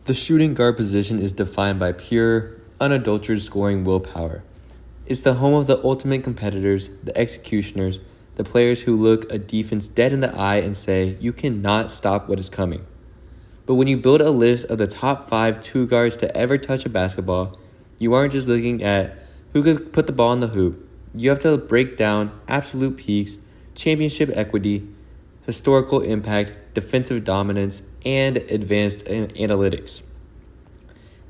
The shooting guard position is defined by pure, unadulterated scoring willpower. It's the home of the ultimate competitors, the executioners, the players who look a defense dead in the eye and say, you cannot stop what is coming. But when you build a list of the top 5 two guards to ever touch a basketball, you aren't just looking at who could put the ball in the hoop. You have to break down absolute peaks, championship equity, historical impact, defensive dominance, and advanced analytics.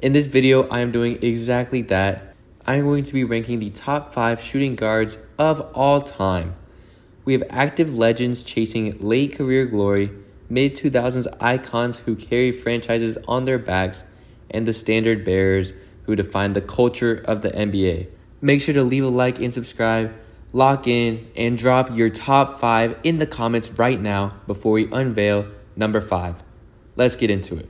In this video, I am doing exactly that. I'm going to be ranking the top 5 shooting guards of all time. We have active legends chasing late career glory, mid-2000s icons who carry franchises on their backs, and the standard bearers who define the culture of the NBA. Make sure to leave a like and subscribe, lock in, and drop your top 5 in the comments right now before we unveil number 5. Let's get into it.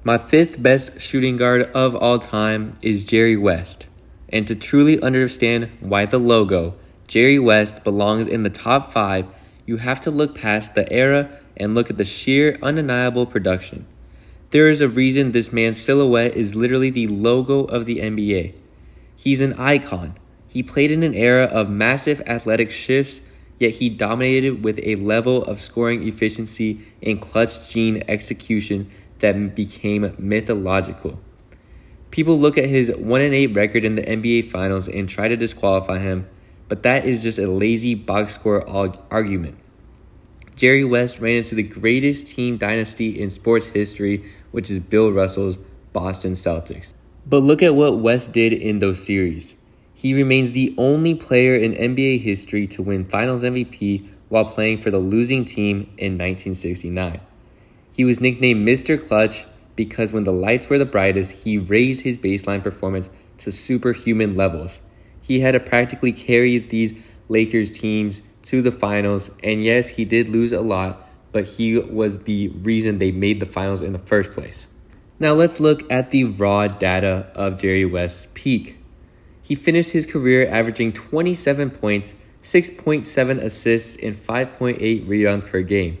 My 5th best shooting guard of all time is Jerry West. And to truly understand why the logo, Jerry West, belongs in the top 5, you have to look past the era and look at the sheer, undeniable production. There is a reason this man's silhouette is literally the logo of the NBA. He's an icon. He played in an era of massive athletic shifts, yet he dominated with a level of scoring efficiency and clutch gene execution that became mythological. People look at his 1-8 record in the NBA Finals and try to disqualify him, but that is just a lazy box score argument. Jerry West ran into the greatest team dynasty in sports history, which is Bill Russell's Boston Celtics. But look at what West did in those series. He remains the only player in NBA history to win Finals MVP while playing for the losing team in 1969. He was nicknamed Mr. Clutch because when the lights were the brightest, he raised his baseline performance to superhuman levels. He had to practically carry these Lakers teams to the finals, and yes, he did lose a lot, but he was the reason they made the finals in the first place. Now let's look at the raw data of Jerry West's peak. He finished his career averaging 27 points, 6.7 assists, and 5.8 rebounds per game.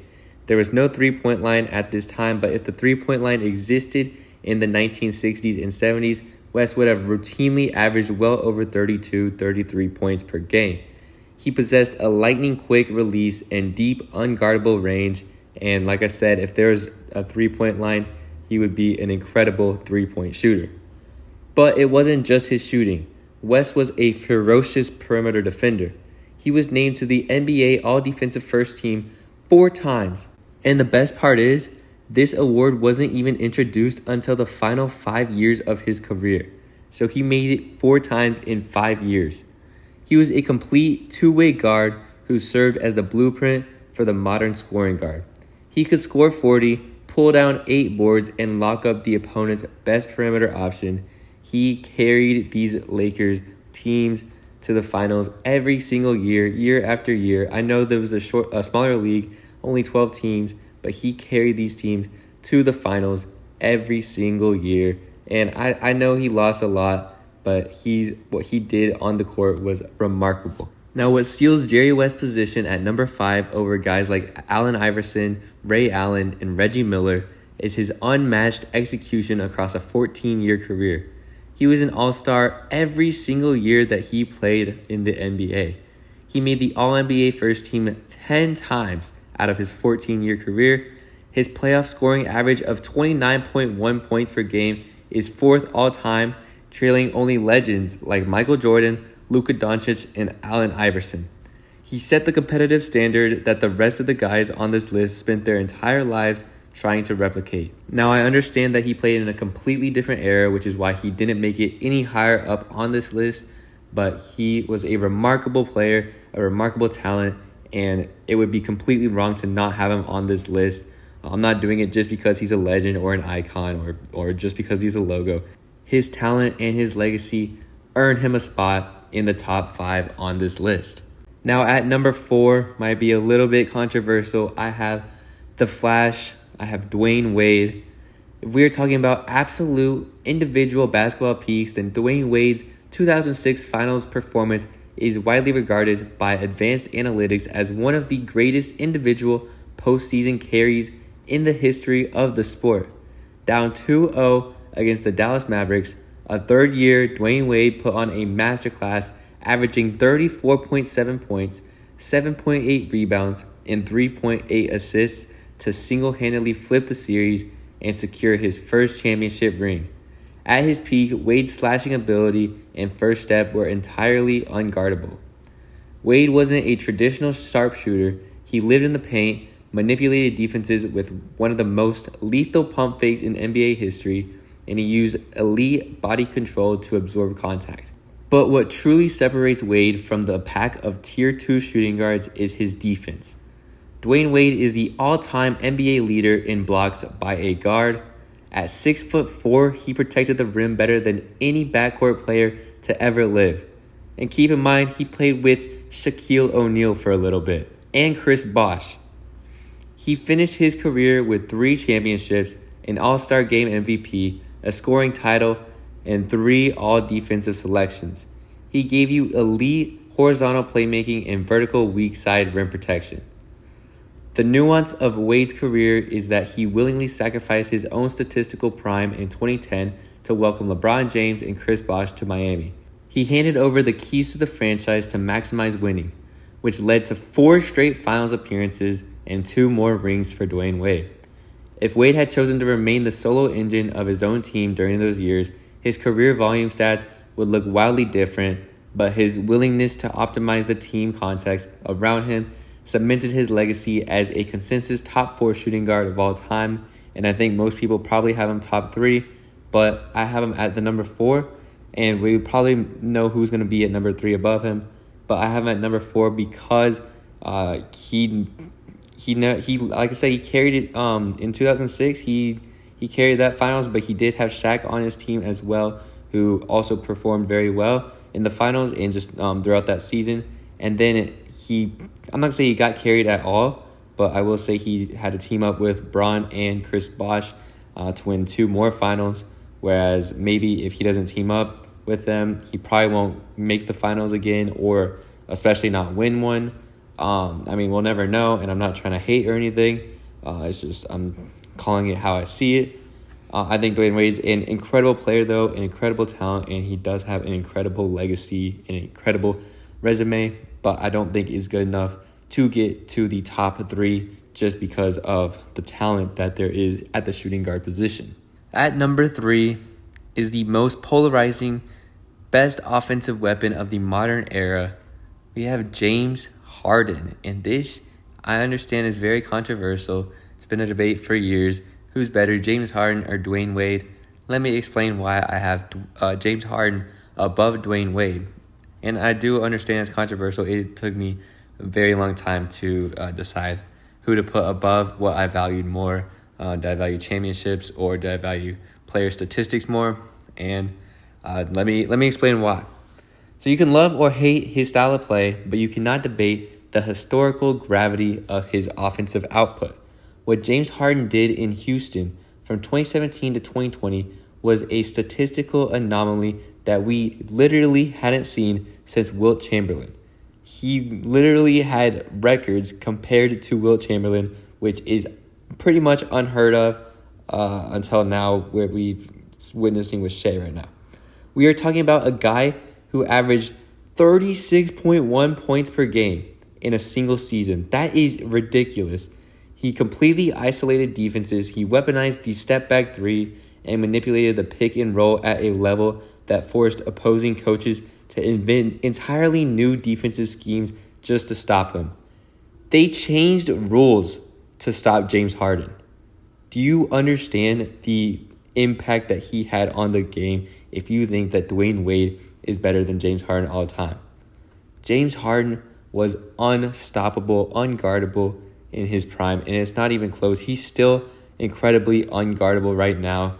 There was no three-point line at this time, but if the three-point line existed in the 1960s and 70s, West would have routinely averaged well over 32, 33 points per game. He possessed a lightning-quick release and deep, unguardable range, and like I said, if there was a three-point line, he would be an incredible three-point shooter. But it wasn't just his shooting. West was a ferocious perimeter defender. He was named to the NBA All-Defensive First Team 4 times. And the best part is, this award wasn't even introduced until the final 5 years of his career. So he made it 4 times in 5 years. He was a complete two-way guard who served as the blueprint for the modern scoring guard. He could score 40, pull down 8 boards, and lock up the opponent's best perimeter option. He carried these Lakers teams to the finals every single year, year after year. I know there was a smaller league, only 12 teams, but he carried these teams to the finals every single year. And I know he lost a lot, but what he did on the court was remarkable. Now, what steals Jerry West's position at number 5 over guys like Allen Iverson, Ray Allen, and Reggie Miller is his unmatched execution across a 14-year career. He was an all-star every single year that he played in the NBA. He made the All-NBA first team 10 times out of his 14-year career. His playoff scoring average of 29.1 points per game is 4th all-time, trailing only legends like Michael Jordan, Luka Doncic, and Allen Iverson. He set the competitive standard that the rest of the guys on this list spent their entire lives trying to replicate. Now, I understand that he played in a completely different era, which is why he didn't make it any higher up on this list, but he was a remarkable player, a remarkable talent, and it would be completely wrong to not have him on this list. I'm not doing it just because he's a legend or an icon or just because he's a logo. His talent and his legacy earned him a spot in the top 5 on this list. Now at number 4, might be a little bit controversial, I have The Flash, I have Dwayne Wade. If we're talking about absolute individual basketball peaks, then Dwayne Wade's 2006 finals performance is widely regarded by advanced analytics as one of the greatest individual postseason carries in the history of the sport. Down 2-0 against the Dallas Mavericks, a third-year Dwayne Wade put on a masterclass, averaging 34.7 points, 7.8 rebounds, and 3.8 assists to single-handedly flip the series and secure his first championship ring. At his peak, Wade's slashing ability and first step were entirely unguardable. Wade wasn't a traditional sharpshooter. He lived in the paint, manipulated defenses with one of the most lethal pump fakes in NBA history, and he used elite body control to absorb contact. But what truly separates Wade from the pack of Tier 2 shooting guards is his defense. Dwayne Wade is the all-time NBA leader in blocks by a guard. At 6'4", he protected the rim better than any backcourt player to ever live. And keep in mind, he played with Shaquille O'Neal for a little bit, and Chris Bosh. He finished his career with 3 championships, an All-Star Game MVP, a scoring title, and 3 All-Defensive selections. He gave you elite horizontal playmaking and vertical weak side rim protection. The nuance of Wade's career is that he willingly sacrificed his own statistical prime in 2010 to welcome LeBron James and Chris Bosh to Miami. He handed over the keys to the franchise to maximize winning, which led to 4 straight finals appearances and 2 more rings for Dwayne Wade. If Wade had chosen to remain the solo engine of his own team during those years, his career volume stats would look wildly different, but his willingness to optimize the team context around him cemented his legacy as a consensus top 4 shooting guard of all time, and I think most people probably have him top 3, but I have him at the number 4, and we probably know who's going to be at number 3 above him, but I have him at number 4 because he like I said, he carried it in 2006. He carried that finals, but he did have Shaq on his team as well, who also performed very well in the finals and just throughout that season. And then I'm not going to say he got carried at all, but I will say he had to team up with Bron and Chris Bosh to win 2 more finals, whereas maybe if he doesn't team up with them, he probably won't make the finals again, or especially not win one. We'll never know, and I'm not trying to hate or anything. It's just I'm calling it how I see it. I think Dwayne Wade's an incredible player, though, an incredible talent, and he does have an incredible legacy, an incredible resume, but I don't think is good enough to get to the top 3 just because of the talent that there is at the shooting guard position. At number 3 is the most polarizing, best offensive weapon of the modern era. We have James Harden, and this, I understand, is very controversial. It's been a debate for years. Who's better, James Harden or Dwayne Wade? Let me explain why I have James Harden above Dwayne Wade. And I do understand it's controversial. It took me a very long time to decide who to put above, what I valued more. Did I value championships or did I value player statistics more? And let me explain why. So you can love or hate his style of play, but you cannot debate the historical gravity of his offensive output. What James Harden did in Houston from 2017 to 2020 was a statistical anomaly that we literally hadn't seen since Wilt Chamberlain. He literally had records compared to Wilt Chamberlain, which is pretty much unheard of until now, where we've witnessing with Shea right now. We are talking about a guy who averaged 36.1 points per game in a single season. That is ridiculous. He completely isolated defenses. He weaponized the step-back 3 and manipulated the pick and roll at a level that forced opposing coaches to invent entirely new defensive schemes just to stop him. They changed rules to stop James Harden. Do you understand the impact that he had on the game if you think that Dwayne Wade is better than James Harden all the time? James Harden was unstoppable, unguardable in his prime, and it's not even close. He's still incredibly unguardable right now.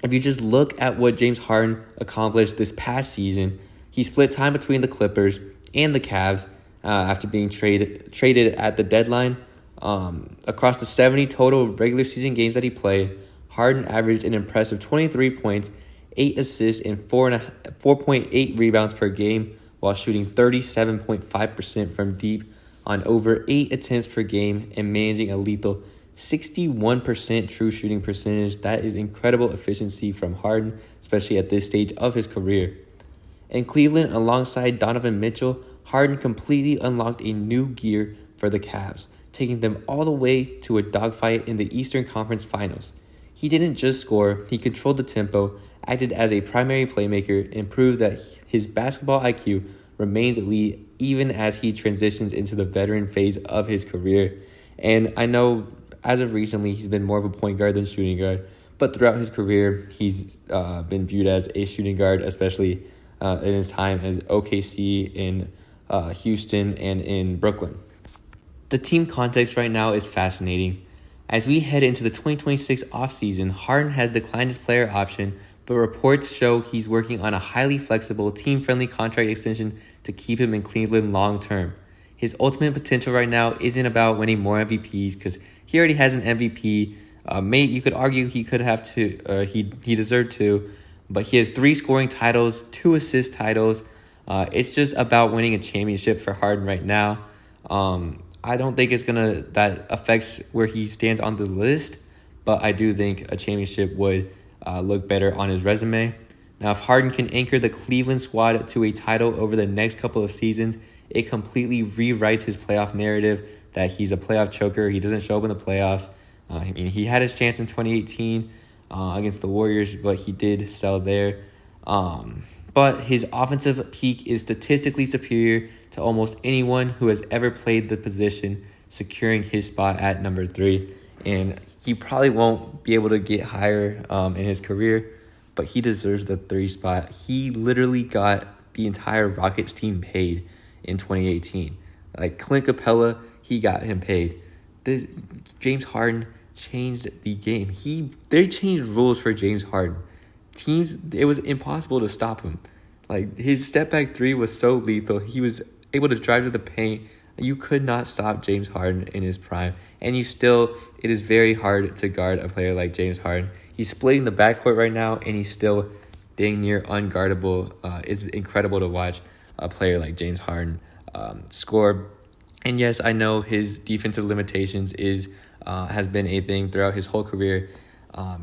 If you just look at what James Harden accomplished this past season, he split time between the Clippers and the Cavs after being traded at the deadline. Across the 70 total regular season games that he played, Harden averaged an impressive 23 points, 8 assists, and 4.8 rebounds per game while shooting 37.5% from deep on over 8 attempts per game and managing a lethal 61% true shooting percentage. That is incredible efficiency from Harden, especially at this stage of his career. In Cleveland, alongside Donovan Mitchell, Harden completely unlocked a new gear for the Cavs, taking them all the way to a dogfight in the Eastern Conference Finals. He didn't just score, he controlled the tempo, acted as a primary playmaker, and proved that his basketball IQ remains elite even as he transitions into the veteran phase of his career. And I know as of recently, he's been more of a point guard than shooting guard, but throughout his career, he's been viewed as a shooting guard, especially in his time as OKC, in Houston, and in Brooklyn. The team context right now is fascinating. As we head into the 2026 offseason, Harden has declined his player option, but reports show he's working on a highly flexible, team-friendly contract extension to keep him in Cleveland long-term. His ultimate potential right now isn't about winning more MVPs because he already has an MVP. You could argue he could have two, he deserved two, but he has 3 scoring titles, 2 assist titles. It's just about winning a championship for Harden right now. I don't think that affects where he stands on the list, but I do think a championship would look better on his resume. Now, if Harden can anchor the Cleveland squad to a title over the next couple of seasons, it completely rewrites his playoff narrative that he's a playoff choker. He doesn't show up in the playoffs. He had his chance in 2018 against the Warriors, but he did sell there. But his offensive peak is statistically superior to almost anyone who has ever played the position, securing his spot at number 3. And he probably won't be able to get higher in his career, but he deserves the 3 spot. He literally got the entire Rockets team paid in 2018. Like Clint Capella, he got him paid. James Harden changed the game. They changed rules for James Harden. It was impossible to stop him. Like his step back 3 was so lethal. He was able to drive to the paint. You could not stop James Harden in his prime. And it is very hard to guard a player like James Harden. He's splitting the backcourt right now, and he's still dang near unguardable. It's incredible to watch a player like James Harden score. And yes, I know his defensive limitations has been a thing throughout his whole career.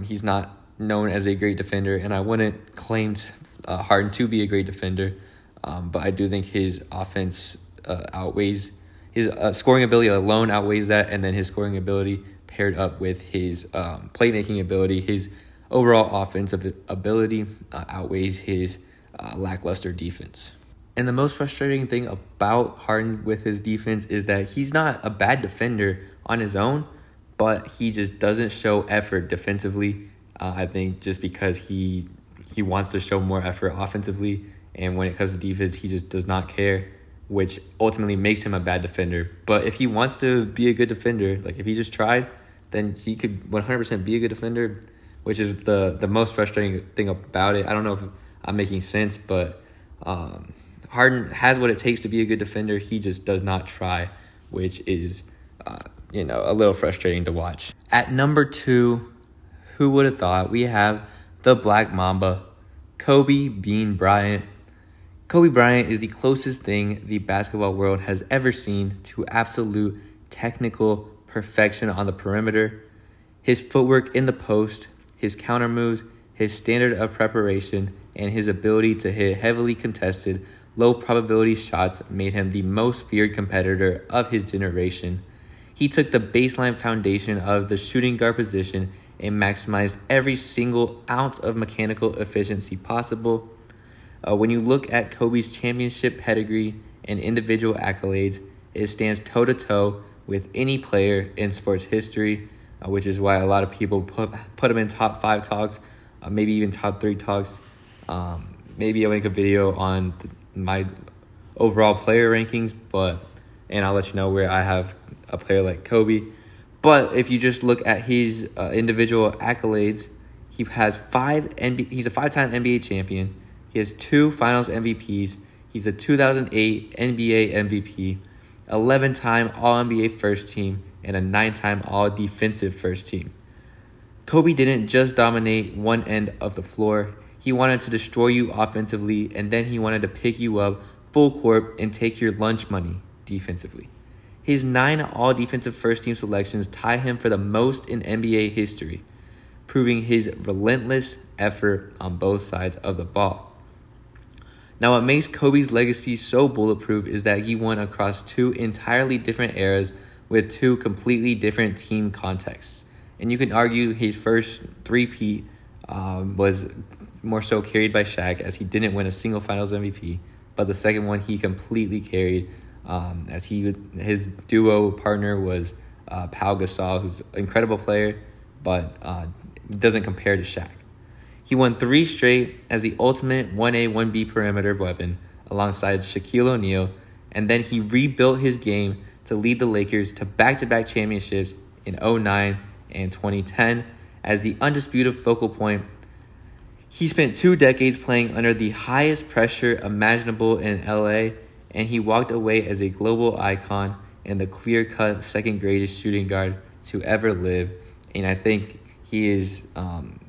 He's not known as a great defender, and I wouldn't claim Harden to be a great defender, but I do think his offense outweighs his scoring ability alone outweighs that, and then his scoring ability paired up with his playmaking ability, his overall offensive ability outweighs his lackluster defense. And the most frustrating thing about Harden with his defense is that he's not a bad defender on his own, but he just doesn't show effort defensively. I think just because he wants to show more effort offensively, and when it comes to defense, he just does not care, which ultimately makes him a bad defender. But if he wants to be a good defender, like if he just tried, then he could 100% be a good defender, which is the most frustrating thing about it. I don't know if I'm making sense, but Harden has what it takes to be a good defender. He just does not try, which is a little frustrating to watch. At number 2, who would have thought, we have the Black Mamba, Kobe Bean Bryant. Kobe Bryant is the closest thing the basketball world has ever seen to absolute technical perfection on the perimeter. His footwork in the post, his counter moves, his standard of preparation, and his ability to hit heavily contested, low-probability shots made him the most feared competitor of his generation. He took the baseline foundation of the shooting guard position and maximized every single ounce of mechanical efficiency possible. When you look at Kobe's championship pedigree and individual accolades, it stands toe-to-toe with any player in sports history, which is why a lot of people put him in top 5 talks, maybe even top 3 talks. Maybe I'll make a video on my overall player rankings, and I'll let you know where I have a player like Kobe. But if you just look at his individual accolades, he's a 5-time NBA champion. He has 2 Finals MVPs. He's a 2008 NBA MVP, 11-time All-NBA First Team, and a 9-time All-Defensive First Team. Kobe didn't just dominate one end of the floor. He wanted to destroy you offensively, and then he wanted to pick you up full court and take your lunch money defensively. His 9 all-defensive first-team selections tie him for the most in NBA history, proving his relentless effort on both sides of the ball. Now, what makes Kobe's legacy so bulletproof is that he won across 2 entirely different eras with 2 completely different team contexts. And you can argue his first three-peat was more so carried by Shaq, as he didn't win a single Finals MVP. But the second one he completely carried, as his duo partner was Pau Gasol, who's an incredible player, but doesn't compare to Shaq. He won 3 straight as the ultimate 1A, 1B perimeter weapon alongside Shaquille O'Neal, and then he rebuilt his game to lead the Lakers to back-to-back championships in 2009 and 2010 as the undisputed focal point. He spent 2 decades playing under the highest pressure imaginable in LA, and he walked away as a global icon and the clear-cut second greatest shooting guard to ever live. And I think he is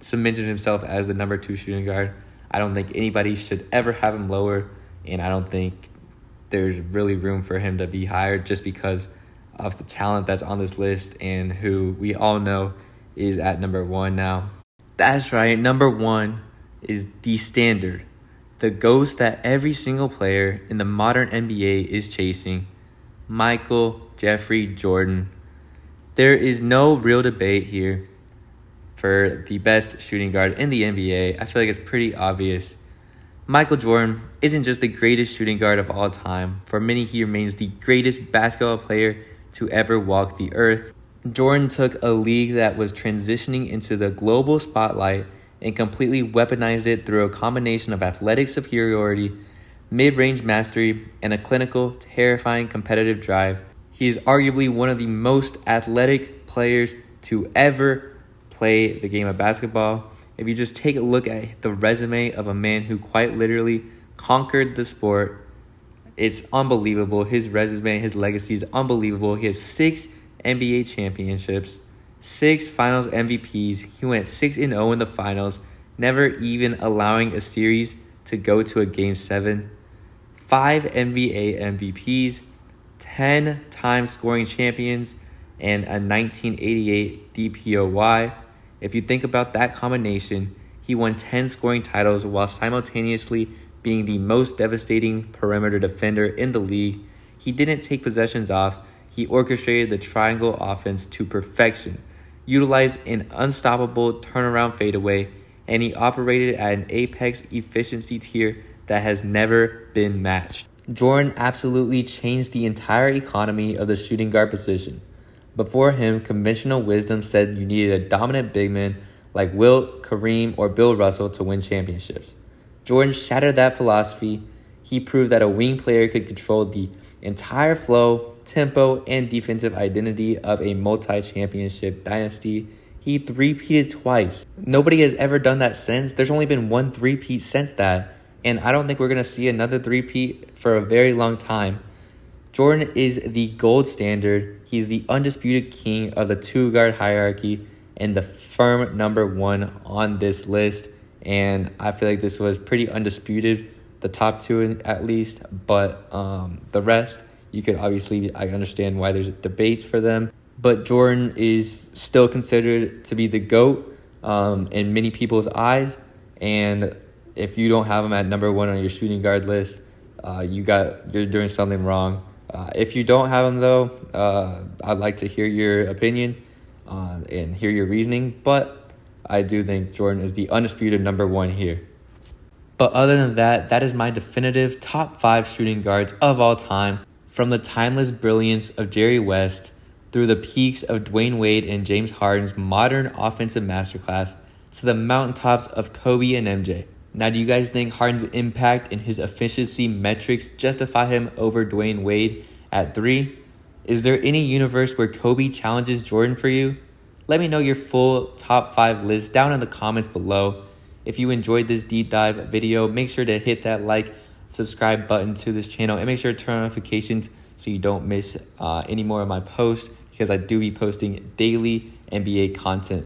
cemented himself as the number 2 shooting guard. I don't think anybody should ever have him lower, and I don't think there's really room for him to be higher just because of the talent that's on this list and who we all know is at number 1 now. That's right, number 1 is the standard, the ghost that every single player in the modern NBA is chasing, Michael Jeffrey Jordan. There is no real debate here for the best shooting guard in the NBA. I feel like it's pretty obvious. Michael Jordan isn't just the greatest shooting guard of all time. For many, he remains the greatest basketball player to ever walk the earth. Jordan took a league that was transitioning into the global spotlight and completely weaponized it through a combination of athletic superiority, mid-range mastery, and a clinical, terrifying competitive drive. He is arguably one of the most athletic players to ever play the game of basketball. If you just take a look at the resume of a man who quite literally conquered the sport, it's unbelievable. His resume, his legacy is unbelievable. He has 6 NBA championships, 6 finals MVPs. He went 6-0 in the finals, never even allowing a series to go to a game 7, 5 NBA MVPs, 10 times scoring champions, and a 1988 DPOY. If you think about that combination, he won 10 scoring titles while simultaneously being the most devastating perimeter defender in the league. He didn't take possessions off. He orchestrated the triangle offense to perfection, utilized an unstoppable turnaround fadeaway, and he operated at an apex efficiency tier that has never been matched. Jordan absolutely changed the entire economy of the shooting guard position. Before him, conventional wisdom said you needed a dominant big man like Wilt, Kareem, or Bill Russell to win championships. Jordan shattered that philosophy. He proved that a wing player could control the entire flow, tempo, and defensive identity of a multi-championship dynasty. He three-peated twice. Nobody has ever done that since. There's only been 1 three-peat since that, and I don't think we're going to see another three-peat for a very long time. Jordan is the gold standard. He's the undisputed king of the 2-guard hierarchy and the firm number 1 on this list. And I feel like this was pretty undisputed, the top 2 at least. But the rest, you could obviously, I understand why there's debates for them. But Jordan is still considered to be the GOAT in many people's eyes. And if you don't have him at number 1 on your shooting guard list, you're doing something wrong. If you don't have him, though, I'd like to hear your opinion and hear your reasoning. But I do think Jordan is the undisputed number 1 here. But other than that, that is my definitive top 5 shooting guards of all time. From the timeless brilliance of Jerry West through the peaks of Dwayne Wade and James Harden's modern offensive masterclass to the mountaintops of Kobe and MJ. Now, do you guys think Harden's impact and his efficiency metrics justify him over Dwayne Wade at 3? Is there any universe where Kobe challenges Jordan for you? Let me know your full top 5 list down in the comments below. If you enjoyed this deep dive video, make sure to hit that like, subscribe button to this channel, and make sure to turn on notifications so you don't miss any more of my posts, because I do be posting daily NBA content.